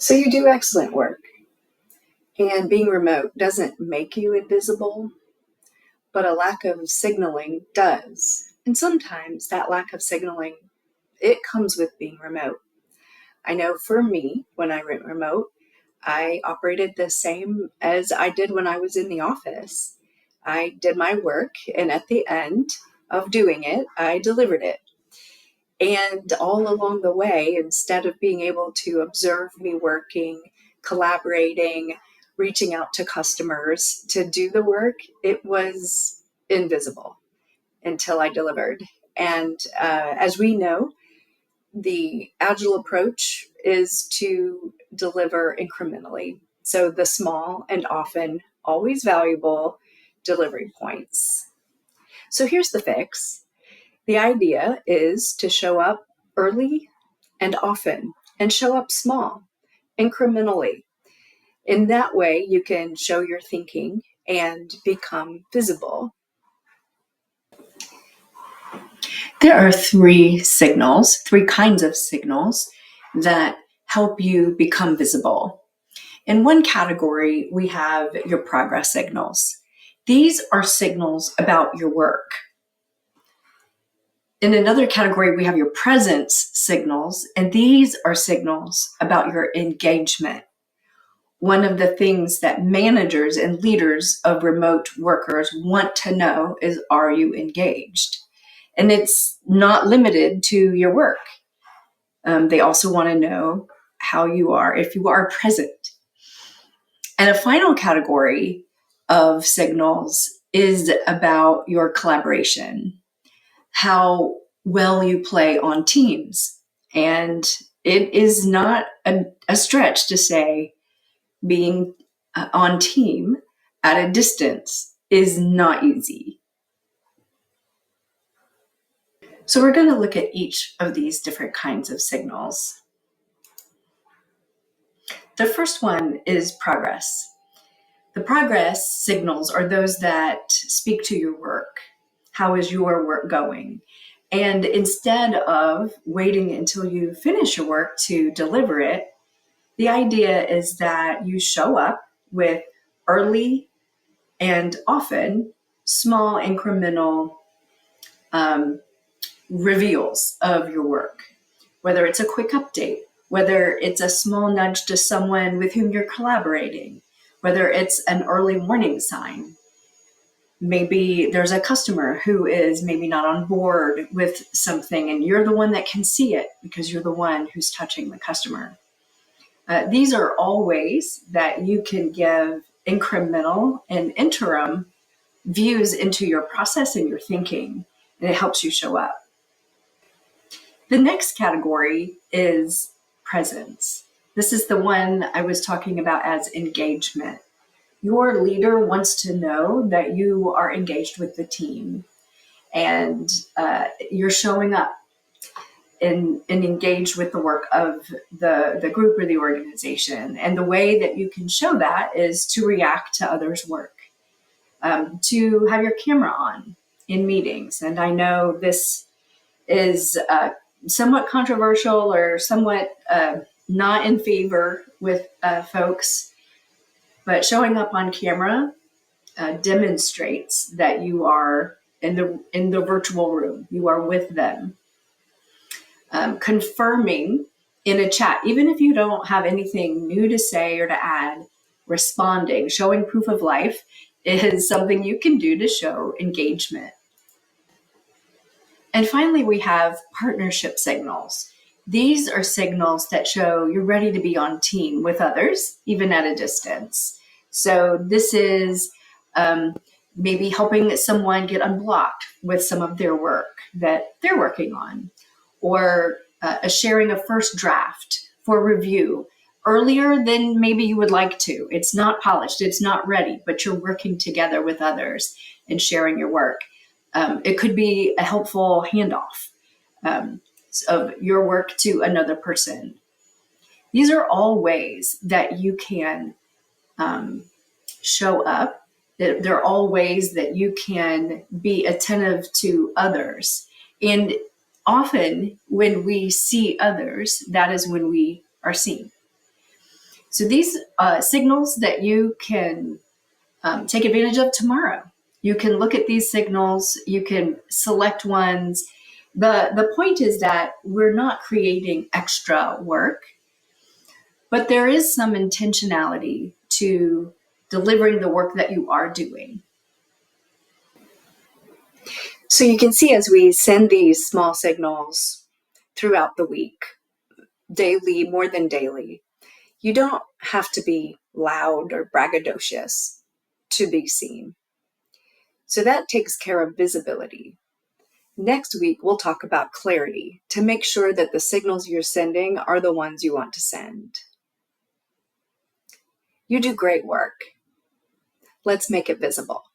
So you do excellent work, and being remote doesn't make you invisible, but a lack of signaling does. And sometimes that lack of signaling, it comes with being remote. I know for me, when I went remote, I operated the same as I did when I was in the office. I did my work, and at the end of doing it, I delivered it. And all along the way, instead of being able to observe me working, collaborating, reaching out to customers to do the work, it was invisible until I delivered. And as we know, the agile approach is to deliver incrementally. So the small and often always valuable delivery points. So here's the fix. The idea is to show up early and often and show up small, incrementally. In that way, you can show your thinking and become visible. There are three kinds of signals that help you become visible. In one category, we have your progress signals. These are signals about your work. In another category, we have your presence signals, and these are signals about your engagement. One of the things that managers and leaders of remote workers want to know is, are you engaged? And it's not limited to your work. They also want to know how you are, if you are present. And a final category of signals is about your collaboration, how well you play on teams. And it is not a stretch to say being on team at a distance is not easy. So we're going to look at each of these different kinds of signals. The first one is progress. The progress signals are those that speak to your work. How is your work going? And instead of waiting until you finish your work to deliver it, the idea is that you show up with early and often small incremental reveals of your work, whether it's a quick update, whether it's a small nudge to someone with whom you're collaborating, whether it's an early warning sign. Maybe there's a customer who is maybe not on board with something and you're the one that can see it because you're the one who's touching the customer. These are all ways that you can give incremental and interim views into your process and your thinking, and it helps you show up. The next category is presence. This is the one I was talking about as engagement. Your leader wants to know that you are engaged with the team and you're showing up and engaged with the work of the group or the organization. And the way that you can show that is to react to others' work, to have your camera on in meetings. And I know this is somewhat controversial or somewhat not in favor with folks, but showing up on camera demonstrates that you are in the virtual room. You are with them. Confirming in a chat, even if you don't have anything new to say or to add, responding, showing proof of life is something you can do to show engagement. And finally, we have partnership signals. These are signals that show you're ready to be on team with others, even at a distance. So this is maybe helping someone get unblocked with some of their work that they're working on, or sharing a first draft for review earlier than maybe you would like to. It's not polished, it's not ready, but you're working together with others and sharing your work. It could be a helpful handoff of your work to another person. These are all ways that you can show up. They're all ways that you can be attentive to others. And often when we see others, that is when we are seen. So these signals that you can take advantage of tomorrow. You can look at these signals, you can select ones. The point is that we're not creating extra work, but there is some intentionality to delivering the work that you are doing. So you can see as we send these small signals throughout the week, daily, more than daily, you don't have to be loud or braggadocious to be seen. So that takes care of visibility. Next week, we'll talk about clarity to make sure that the signals you're sending are the ones you want to send. You do great work. Let's make it visible.